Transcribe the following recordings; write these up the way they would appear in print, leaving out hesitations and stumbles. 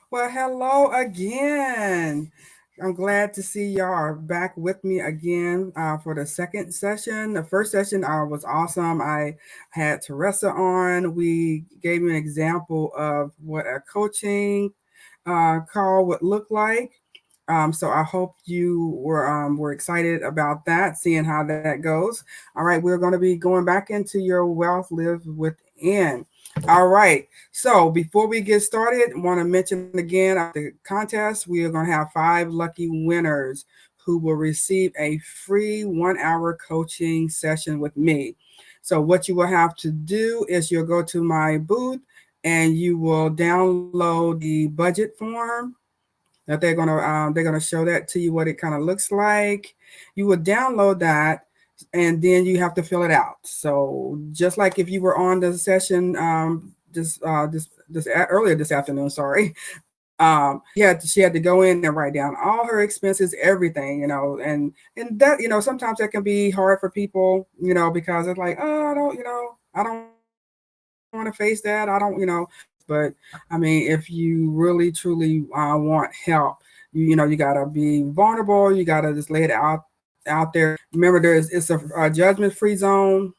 Well, hello again. I'm glad to see y'all are back with me again for the second session. The first session was awesome. I had Teresa on. We gave you an example of what a coaching call would look like. So I hope you were excited about that, seeing how that goes. All right, we're going to be going back into your wealth live within. All right. So before we get started, I want to mention again the contest. We are going to have 5 lucky winners who will receive a free 1 hour coaching session with me. So what you will have to do is you'll go to my booth and you will download the budget form that they're gonna show that to you what it kind of looks like. You would download that, and then you have to fill it out. So just like if you were on the session earlier this afternoon, sorry, she had to go in and write down all her expenses, everything, and that sometimes that can be hard for people, because it's like, oh, I don't want to face that, I don't, but I mean, if you really truly want help, you gotta be vulnerable. You gotta just lay it out there. Remember, it's a judgment free zone.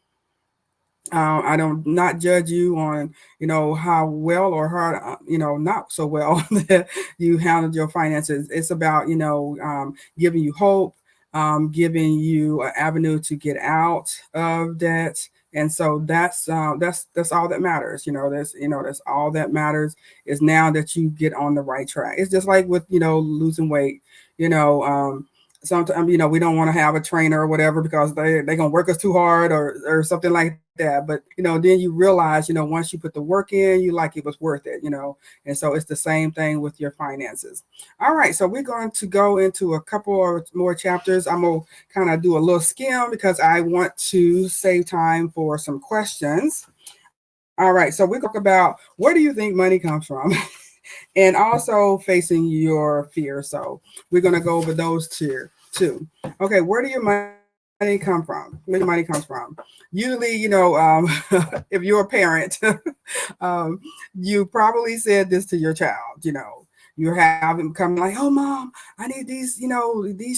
I don't not judge you on how well or hard not so well that you handled your finances. It's about giving you hope, giving you an avenue to get out of debt, and so that's all that matters. That's all that matters is now that you get on the right track. It's just like with losing weight. You know. Sometimes we don't want to have a trainer or whatever because they're gonna work us too hard or something like that, but then you realize once you put the work in, you like it was worth it. And so it's the same thing with your finances. All right, so we're going to go into a couple or more chapters. I'm gonna kind of do a little skim because I want to save time for some questions. All right, so we're going to talk about where do you think money comes from and also facing your fear. So we're going to go over those too. Okay, where do your money come from? Where your money comes from? Usually, if you're a parent, um, you probably said this to your child. You have him coming like, "Oh, mom, I need these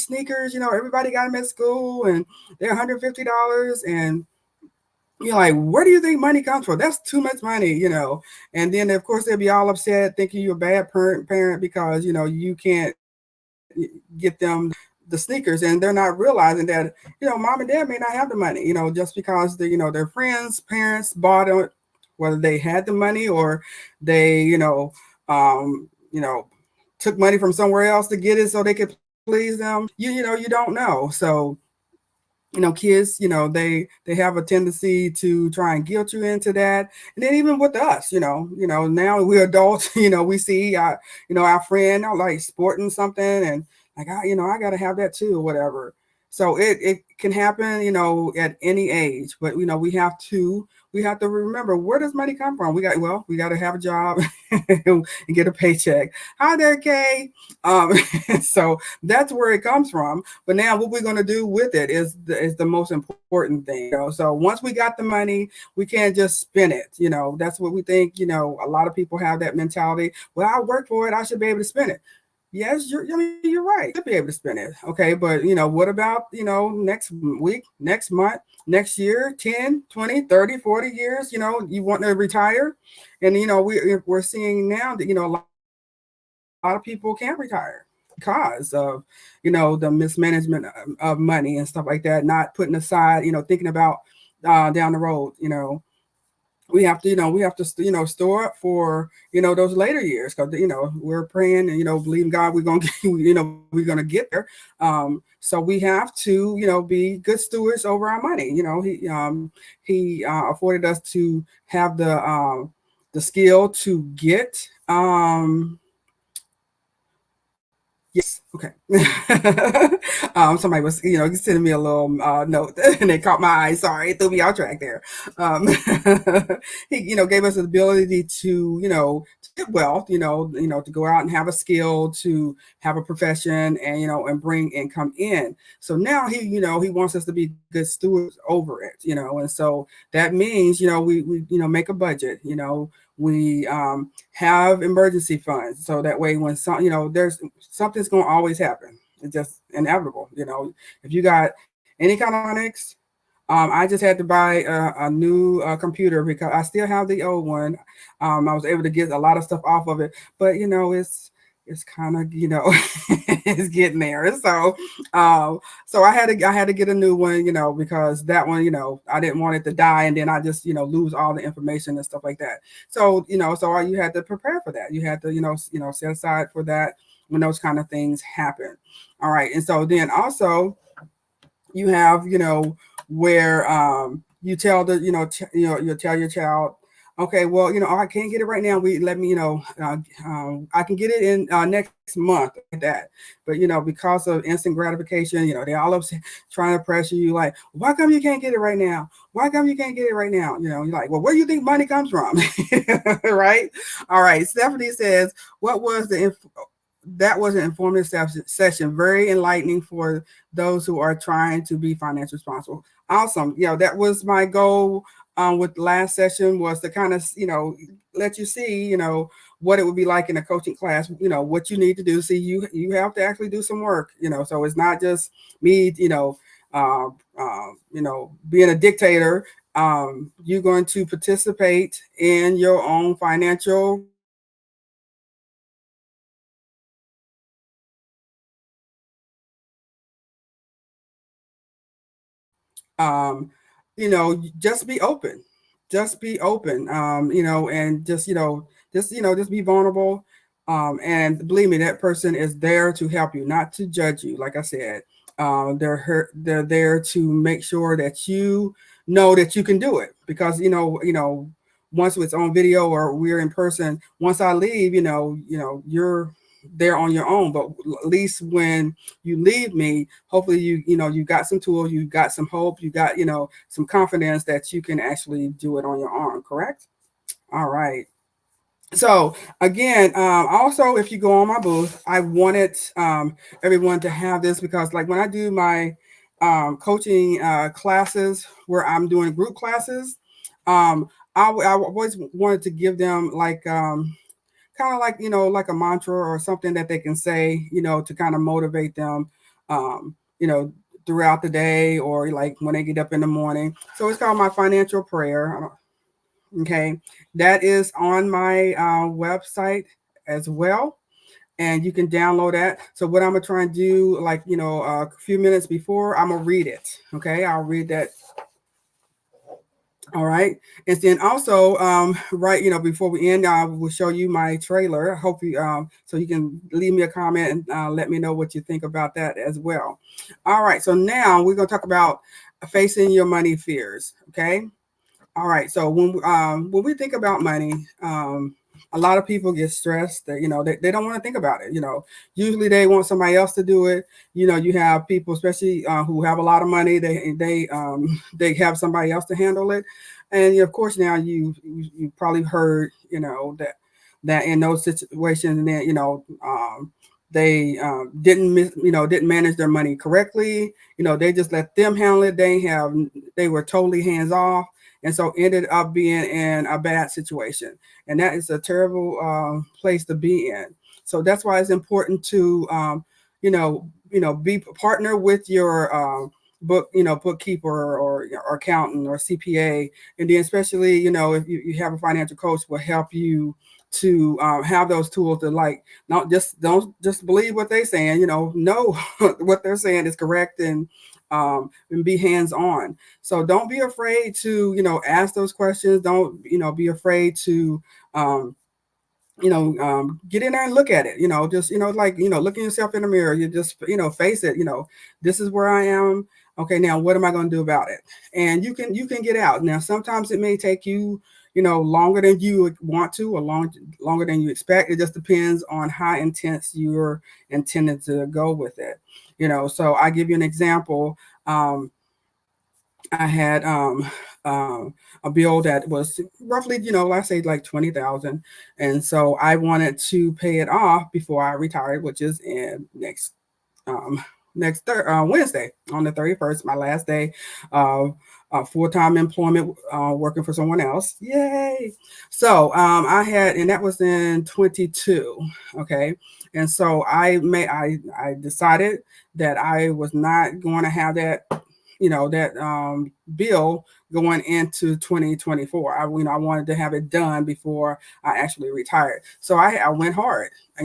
sneakers. Everybody got them at school, and they're $150." And you're like, where do you think money comes from? That's too much money. And then of course they'll be all upset, thinking you're a bad parent because you can't get them the sneakers, and they're not realizing that mom and dad may not have the money. Just because their friends, parents bought it, whether they had the money or they um, you know took money from somewhere else to get it so they could please them. You don't know. So kids, they have a tendency to try and guilt you into that. And then even with us, now we're adults, we see our friend like sporting something, and like I gotta have that too or whatever. So it can happen, at any age. But we have to remember, where does money come from? We got to have a job and get a paycheck. Hi there, Kay. um so that's where it comes from. But now what we're going to do with it is the most important thing. So once we got the money, we can't just spend it. That's what we think. A lot of people have that mentality. Well, I work for it, I should be able to spend it. Yes, you're right. You should be able to spend it. Okay, but what about next week, next month, next year, 10, 20, 30, 40 years? You want to retire, and we're seeing now that a lot of people can't retire because of the mismanagement of money and stuff like that, not putting aside, thinking about down the road. We have to store up for those later years, because we're praying and believing God we're gonna we're gonna get there. So we have to be good stewards over our money. He afforded us to have the skill to get yes. Okay. Somebody was, sending me a little note, and it caught my eye. Sorry, it threw me off track there. Um, he, gave us the ability to get wealth. To go out and have a skill, to have a profession, and and bring income in. So now he wants us to be good stewards over it. And so that means we make a budget. We have emergency funds, so that way when some, there's something's going to always happen. It's just inevitable. If you got any kind of electronics, I just had to buy a new computer because I still have the old one. I was able to get a lot of stuff off of it, but it's kind of it's getting there. So I had to get a new one, because that one, I didn't want it to die and then I just lose all the information and stuff like that. So you had to prepare for that. You had to set aside for that when those kind of things happen. All right, and so then also you have where you tell the you tell your child, okay, well, oh, I can't get it right now, we let me I can get it in next month, like that. But because of instant gratification, they all upset, trying to pressure you like, why come you can't get it right now, why come you can't get it right now, you're like, well, where do you think money comes from? Right. All right, Stephanie says, what was the that was an informative session, very enlightening for those who are trying to be financially responsible. Awesome. That was my goal with the last session, was to kind of, let you see, what it would be like in a coaching class, what you need to do. See, you have to actually do some work, so it's not just me, being a dictator. You're going to participate in your own financial um, just be open, and just be vulnerable. And believe me, that person is there to help you, not to judge you. Like I said, they're there to make sure that you know that you can do it, because once it's on video or we're in person, once I leave, you're there on your own. But at least when you leave me, hopefully you got some tools, you got some hope, you got some confidence that you can actually do it on your own. Correct. All right. So again, also, if you go on my booth, I wanted everyone to have this, because like when I do my coaching classes, where I'm doing group classes, I always wanted to give them like kind of like like a mantra or something that they can say, to kind of motivate them, um, you know throughout the day, or like when they get up in the morning. So it's called my financial prayer. Okay, that is on my website as well, and you can download that. So what I'm gonna try and do, like a few minutes before, I'm gonna read it. Okay, I'll read that. All right. And then also, right, before we end, I will show you my trailer. I hope you, so you can leave me a comment and let me know what you think about that as well. All right. So now we're going to talk about facing your money fears. Okay. All right. So when we think about money, a lot of people get stressed that they don't want to think about it. Usually they want somebody else to do it. You have people, especially who have a lot of money. They have somebody else to handle it. And of course, now you probably heard that in those situations, that they didn't manage their money correctly. They just let them handle it. They were totally hands off, and so ended up being in a bad situation. And that is a terrible place to be in. So that's why it's important to be partner with your bookkeeper or accountant or CPA. And then especially if you have a financial coach, will help you to have those tools to, like, not just don't just believe what they're saying, know what they're saying is correct, and be hands on. So don't be afraid to ask those questions. Don't be afraid to get in there and look at it. Just like looking yourself in the mirror. You just face it. This is where I am. Okay, now what am I going to do about it? And you can get out. Now sometimes it may take you longer than you would want to, or longer than you expect. It just depends on how intense you're intended to go with it. So I give you an example. I had a bill that was roughly, let's say like 20,000, and so I wanted to pay it off before I retired, which is in next Wednesday on the 31st, my last day of full-time employment, working for someone else. Yay! So I had, and that was in 22. Okay, and so I decided that I was not going to have that, that bill going into 2024. I wanted to have it done before I actually retired. So I went hard. I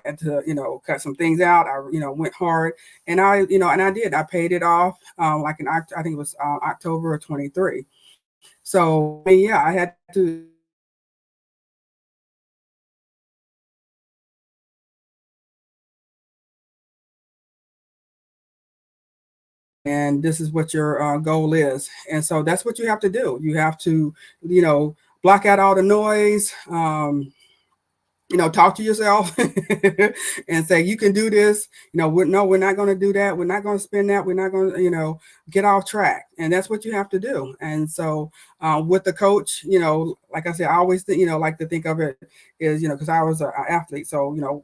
had to, cut some things out. I, went hard, and I did. I paid it off, like in I think it was October of 23. So I mean, yeah, I had to, and this is what your goal is. And so that's what you have to do. You have to, you know, block out all the noise. Talk to yourself and say, you can do this. No, we're not going to do that. We're not going to spend that. We're not going to, get off track. And that's what you have to do. And so with the coach, like I said, I always, like to think of it is, because I was an athlete. So,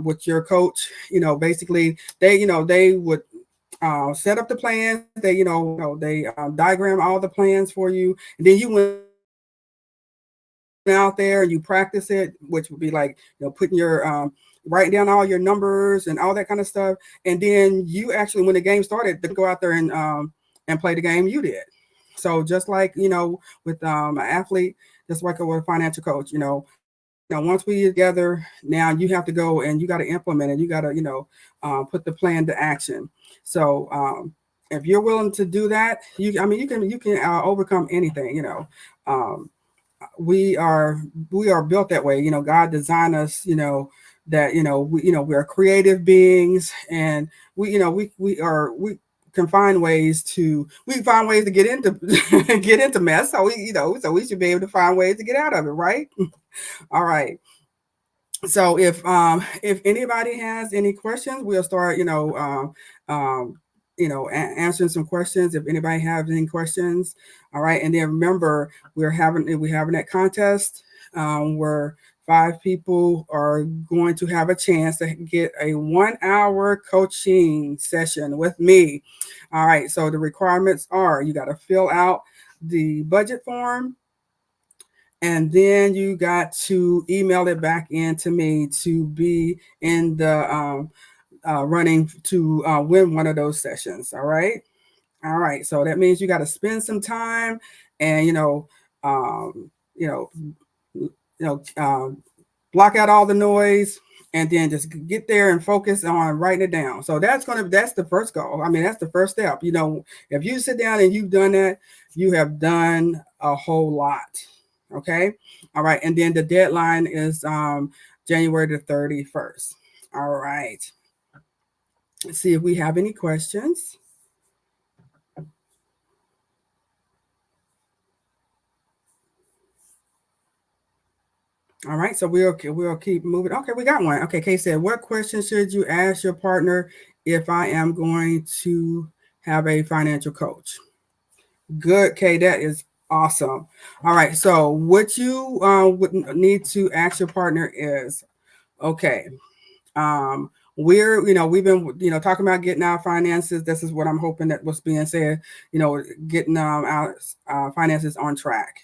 with your coach, basically they would set up the plans. They diagram all the plans for you. And then you went out there and you practice it, which would be like, putting your writing down all your numbers and all that kind of stuff. And then you actually, when the game started, to go out there and play the game you did. So just like, with an athlete, just like with a financial coach, once we together, now you have to go and you got to implement it. You got to, put the plan to action. So if you're willing to do that, you can overcome anything. Um, we are built that way. God designed us, that we are creative beings, and we can find ways to get into get into mess. So we should be able to find ways to get out of it, right? All right. So if anybody has any questions, we'll start, answering some questions. If anybody has any questions, all right. And then remember, we're having that contest, where 5 people are going to have a chance to get a 1 hour coaching session with me. All right. So the requirements are, you got to fill out the budget form, and then you got to email it back in to me to be in the running to win one of those sessions. All right. So that means you got to spend some time, and um, you know, block out all the noise, and then just get there and focus on writing it down. So that's the first goal. I mean, that's the first step. If you sit down and you've done that, you have done a whole lot. Okay. All right. And then the deadline is January the 31st. All right. Let's see if we have any questions. All right, so we'll keep moving. Okay, we got one. Okay, Kay said, "What question should you ask your partner if I am going to have a financial coach?" Good, Kay. That is awesome. All right, so what you would need to ask your partner is, okay, um, we've been talking about getting our finances. This is what I'm hoping that what's being said. Getting our finances on track.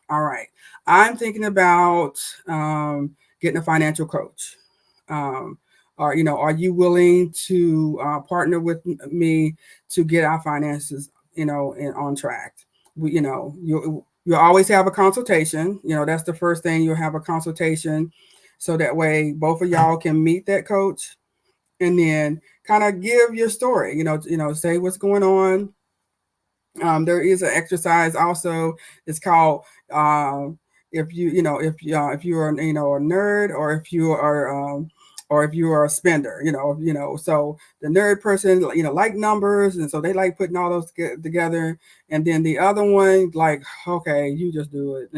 All right. I'm thinking about getting a financial coach. Um, are you willing to partner with me to get our finances, on track? You always have a consultation. That's the first thing. You'll have a consultation, so that way both of y'all can meet that coach, and then kind of give your story. Say what's going on. There is an exercise also. It's called, if you are a nerd, or if you are a spender. So the nerd person, like numbers, and so they like putting all those together. And then the other one, like, okay, you just do it.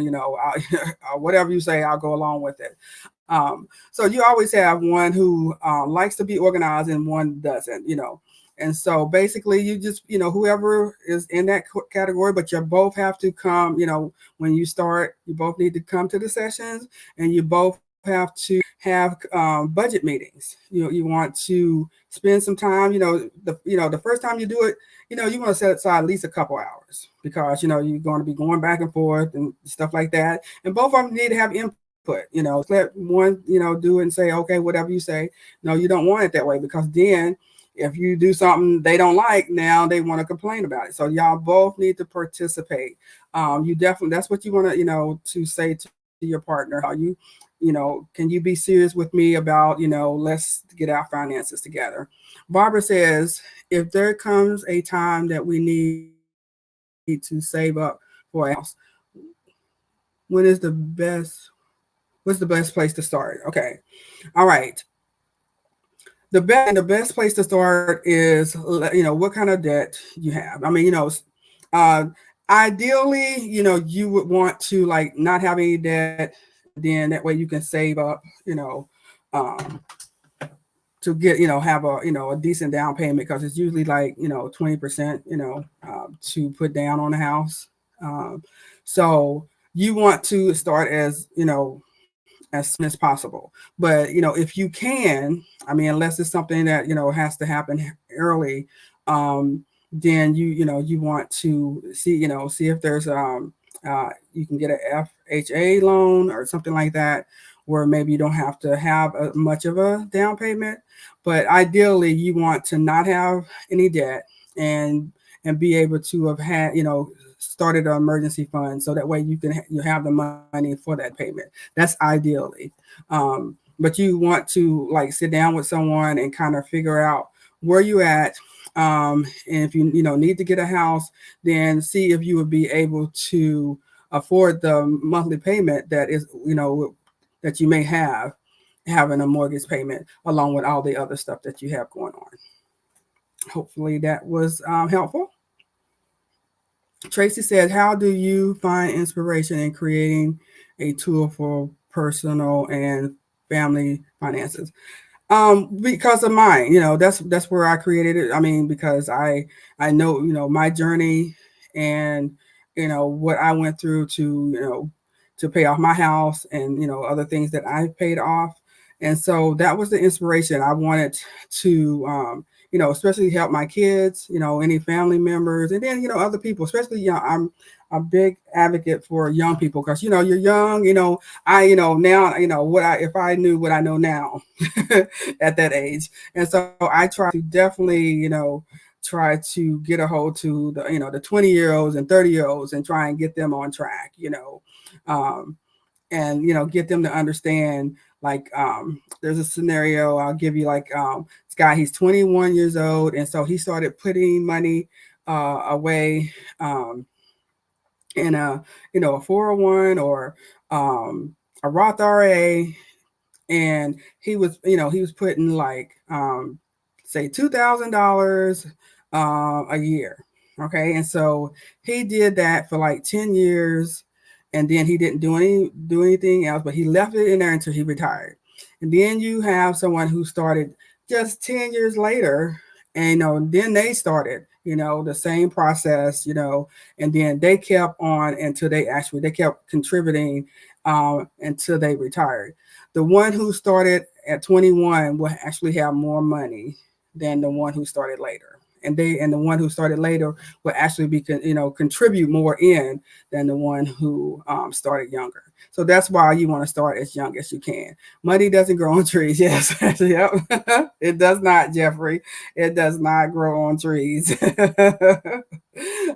Whatever you say, I'll go along with it. So you always have one who likes to be organized and one doesn't. And so basically, you just, whoever is in that category, but you both have to come, when you start, you both need to come to the sessions, and you both have to have budget meetings. You want to spend some time. The first time you do it, you want to set aside at least a couple hours because you're going to be going back and forth and stuff like that. And both of them need to have input. Let one do it and say okay, whatever you say. No, you don't want it that way because then if you do something they don't like, now they want to complain about it. So y'all both need to participate. You definitely that's what you want to to say to your partner. How can you be serious with me about let's get our finances together. Barbara says if there comes a time that we need to save up for a house, when is the best what's the best place to start? Okay, all right. The best place to start is what kind of debt you have. I mean, uh, ideally, you would want to like not have any debt, and then that way you can save up, um, to get have a decent down payment because it's usually like 20% to put down on the house. Um, so you want to start as soon as possible. But if you can, I mean, unless it's something that has to happen early, um, then you want to see if there's you can get an FHA loan or something like that, where maybe you don't have to have much of a down payment. But ideally, you want to not have any debt and be able to have had started an emergency fund so that way you have the money for that payment. That's ideally. But you want to like sit down with someone and kind of figure out where you at. And if you need to get a house, then see if you would be able to afford the monthly payment that you may have having a mortgage payment along with all the other stuff that you have going on. Hopefully that was helpful. Tracy said, how do you find inspiration in creating a tool for personal and family finances? Because of mine, that's where I created it. I mean, because I know, my journey and, what I went through to pay off my house and, other things that I paid off. And so that was the inspiration. I wanted to, especially help my kids, any family members, and then, other people, especially, I'm a big advocate for young people because, you're young, now, if I knew what I know now at that age. And so I try to definitely, try to get a hold to the 20-year-olds and 30-year-olds and try and get them on track, um, and get them to understand like there's a scenario I'll give you like this guy, he's 21 years old, and so he started putting money away in a 401 or a Roth IRA, and he was putting like say $2,000 a year. Okay, and so he did that for like 10 years, and then he didn't do anything else, but he left it in there until he retired. And then you have someone who started just 10 years later, and then they started the same process, and then they kept on until they kept contributing until they retired. The one who started at 21 will actually have more money than the one who started later. And the one who started later will actually be contribute more in than the one who started younger. So that's why you want to start as young as you can. Money doesn't grow on trees. Yes, yep. It does not, Jeffrey. It does not grow on trees.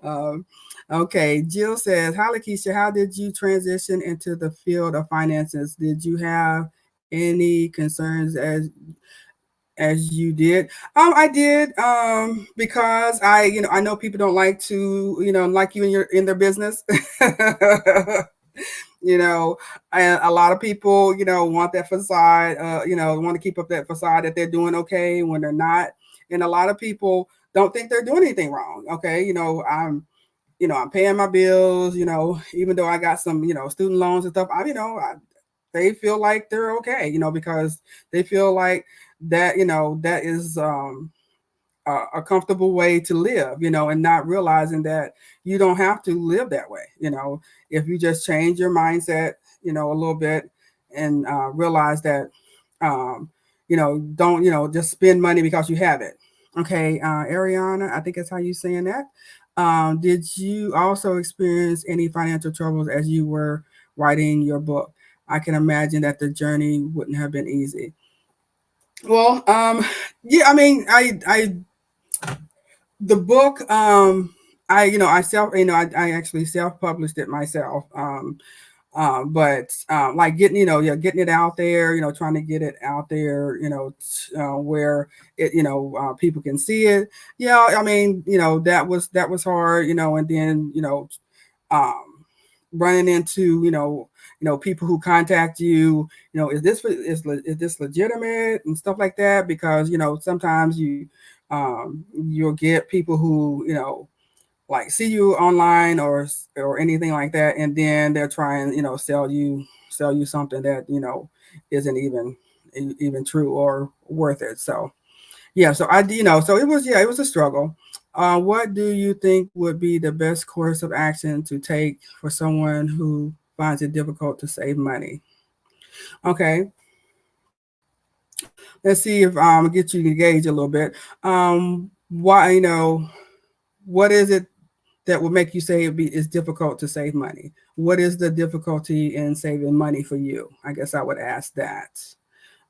um, okay, Jill says, "Hi, Luckisha. How did you transition into the field of finances? Did you have any concerns as you did?" I did, because I know people don't like to, like you in their business. you know, and a lot of people, want that facade, want to keep up that facade that they're doing okay when they're not. And a lot of people don't think they're doing anything wrong. Okay, I'm paying my bills, even though I got some, student loans and stuff. They feel like they're okay, because they feel like that, that is a comfortable way to live, and not realizing that you don't have to live that way, if you just change your mindset, a little bit and realize that don't just spend money because you have it. Okay, Ariana, I think that's how you saying that. Did you also experience any financial troubles as you were writing your book? I can imagine that the journey wouldn't have been easy. Well, yeah, I mean, I the book, I self, I actually self published it myself. But like getting, yeah, getting it out there, trying to get it out there, where it, people can see it. Yeah, I mean, that was hard, and then, um, running into, people who contact you, is this legitimate and stuff like that, because sometimes you'll get people who like see you online or anything like that, and then they're trying sell you something that isn't even true or worth it. So yeah, so so it was a struggle. What do you think would be the best course of action to take for someone who finds it difficult to save money? Okay, let's see if get you engaged a little bit. Why what is it that would make you say it's difficult to save money? What is the difficulty in saving money for you? I guess I would ask that.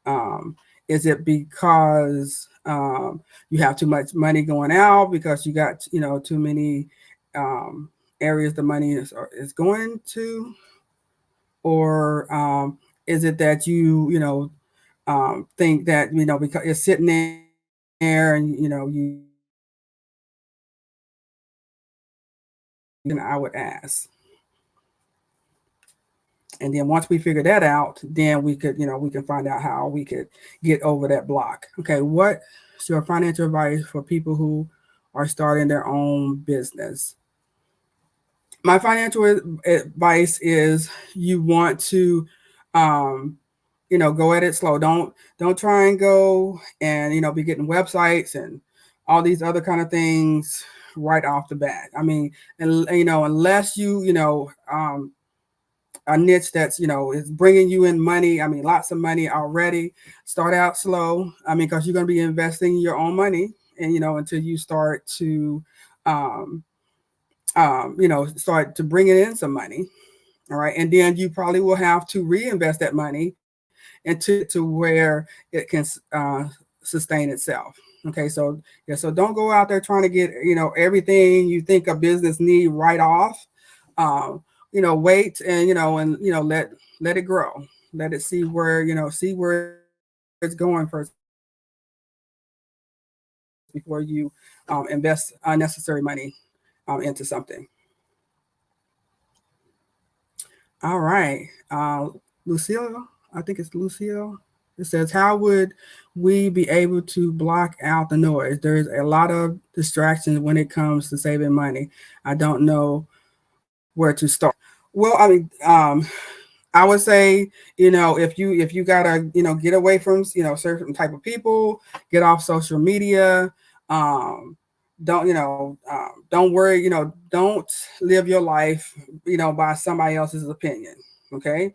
Um, is it because you have too much money going out because you got too many um, areas the money is going to, or is it that think that because it's sitting there and you then I would ask. And then once we figure that out, then we can find out how we could get over that block. Okay, what's your financial advice for people who are starting their own business? My financial advice is you want to um, go at it slow. Don't try and go and be getting websites and all these other kind of things right off the bat. I mean, and unless a niche that's is bringing you in money, I mean lots of money already, start out slow. I mean, because you're going to be investing your own money, and until you start to um, start to bring it in some money. All right, and then you probably will have to reinvest that money into to where it can sustain itself. Okay, so yeah, so don't go out there trying to get everything you think a business need right off. um, wait and let it grow, let it see where it's going first before you invest unnecessary money into something. All right, Lucille, I think it's Lucille. It says, how would we be able to block out the noise? There's a lot of distractions when it comes to saving money. I don't know where to start. Well, I mean, I would say, if you gotta, get away from, certain type of people, get off social media. Um, don't worry, don't live your life, by somebody else's opinion. Okay.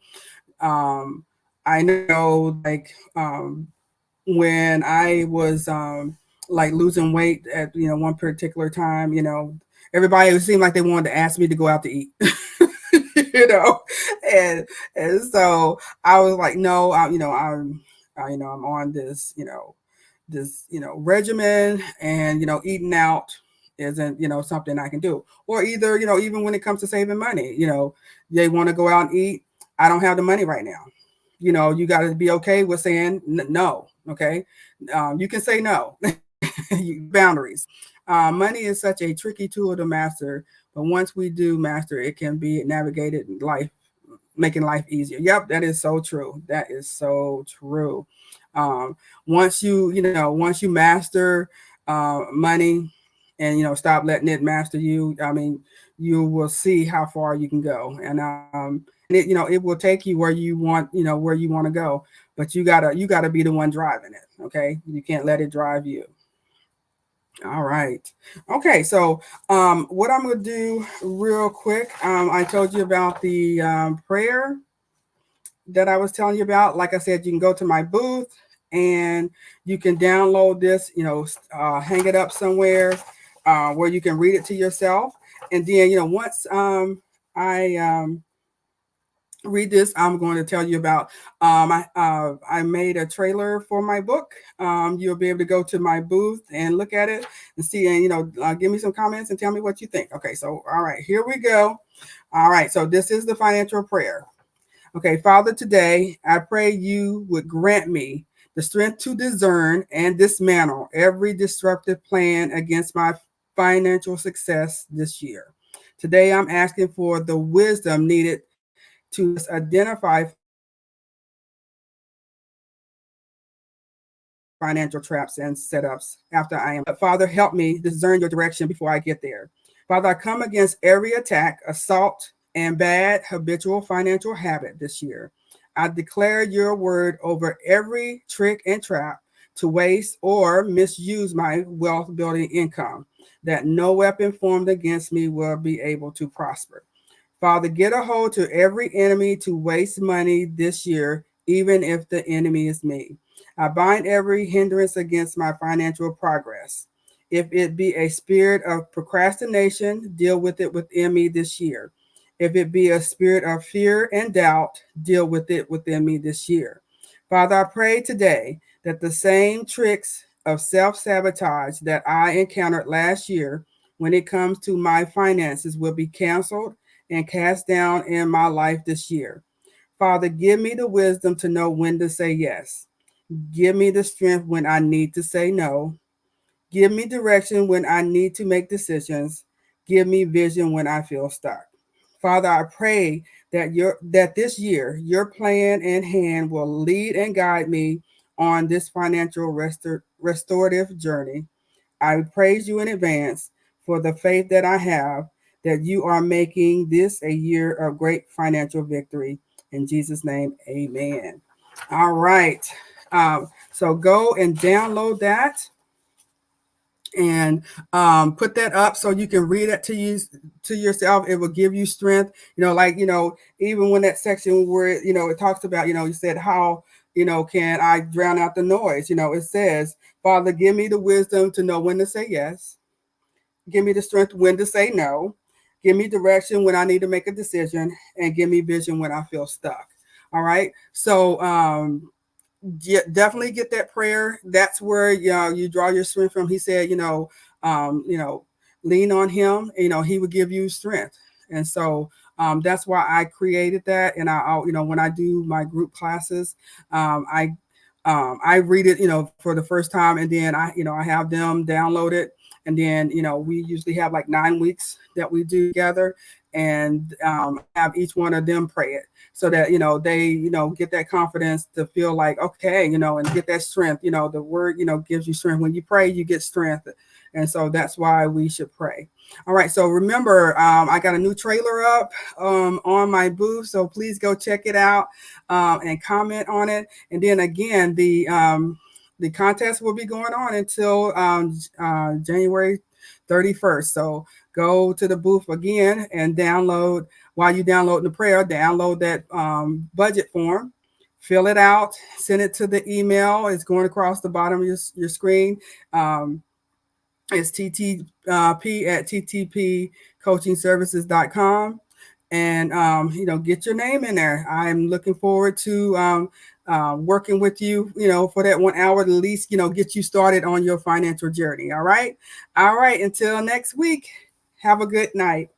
Um, I know, like, when I was like losing weight at one particular time, everybody it seemed like they wanted to ask me to go out to eat. you know, and so I was like, no, I'm on this regimen, and eating out isn't something I can do. Or either even when it comes to saving money, they want to go out and eat. I don't have the money right now. You got to be okay with saying no. Okay, you can say no. Boundaries. Money is such a tricky tool to master, but once we do master it, can be navigated life, making life easier. Yep, that is so true. That is so true. Um, once you master money, and stop letting it master you, I mean, you will see how far you can go. And it will take you where you want to go, but you gotta be the one driving it. Okay, you can't let it drive you. All right. Okay. So, what I'm going to do real quick, I told you about the prayer that I was telling you about. Like I said, you can go to my booth and you can download this, hang it up somewhere where you can read it to yourself. And then, once I read this, I'm going to tell you about I made a trailer for my book. You'll be able to go to my booth and look at it and see, and give me some comments and tell me what you think. Okay, so all right, here we go. All right, so this is the financial prayer. Okay, Father, today I pray you would grant me the strength to discern and dismantle every disruptive plan against my financial success this year. Today I'm asking for the wisdom needed to identify financial traps and setups after I am. Father, help me discern your direction before I get there. Father, I come against every attack, assault, and bad habitual financial habit this year. I declare your word over every trick and trap to waste or misuse my wealth building income, that no weapon formed against me will be able to prosper. Father, get a hold to every enemy to waste money this year, even if the enemy is me. I bind every hindrance against my financial progress. If it be a spirit of procrastination, deal with it within me this year. If it be a spirit of fear and doubt, deal with it within me this year. Father, I pray today that the same tricks of self sabotage that I encountered last year when it comes to my finances will be canceled and cast down in my life this year. Father, give me the wisdom to know when to say yes. Give me the strength when I need to say no. Give me direction when I need to make decisions. Give me vision when I feel stuck. Father, I pray that this year your plan and hand will lead and guide me on this financial restorative journey. I praise you in advance for the faith that I have that you are making this a year of great financial victory. In Jesus' name, amen. All right. So go and download that and put that up so you can read it to yourself. It will give you strength. Even when that section where it talks about, you said how can I drown out the noise? It says, Father, give me the wisdom to know when to say yes. Give me the strength when to say no. Give me direction when I need to make a decision, and give me vision when I feel stuck. All right. So definitely get that prayer. That's where you draw your strength from. He said, lean on him. He would give you strength. And so that's why I created that. And when I do my group classes, I read it, for the first time, and then I have them download it, and then we usually have like 9 weeks that we do together, and have each one of them pray it, so that they get that confidence to feel like okay, and get that strength. The word gives you strength. When you pray, you get strength, and so that's why we should pray. All right, so remember, I got a new trailer up on my booth, so please go check it out and comment on it. And then again, the contest will be going on until January 31st. So go to the booth again and download, while you download the prayer, download that budget form, fill it out, send it to the email. It's going across the bottom of your screen. It's ttp at ttpcoachingservices.com, and get your name in there. I'm looking forward to working with you, for that 1 hour to at least, get you started on your financial journey. All right. Until next week, have a good night.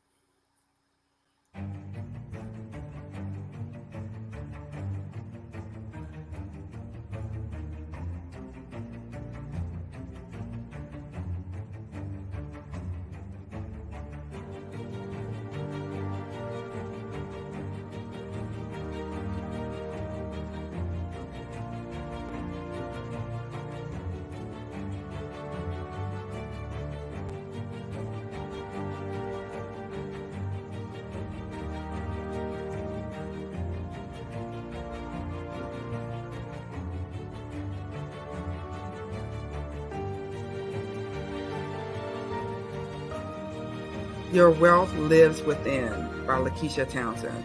Your Wealth Lives Within by Luckisha Townsend.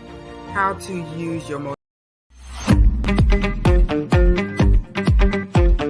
How to use your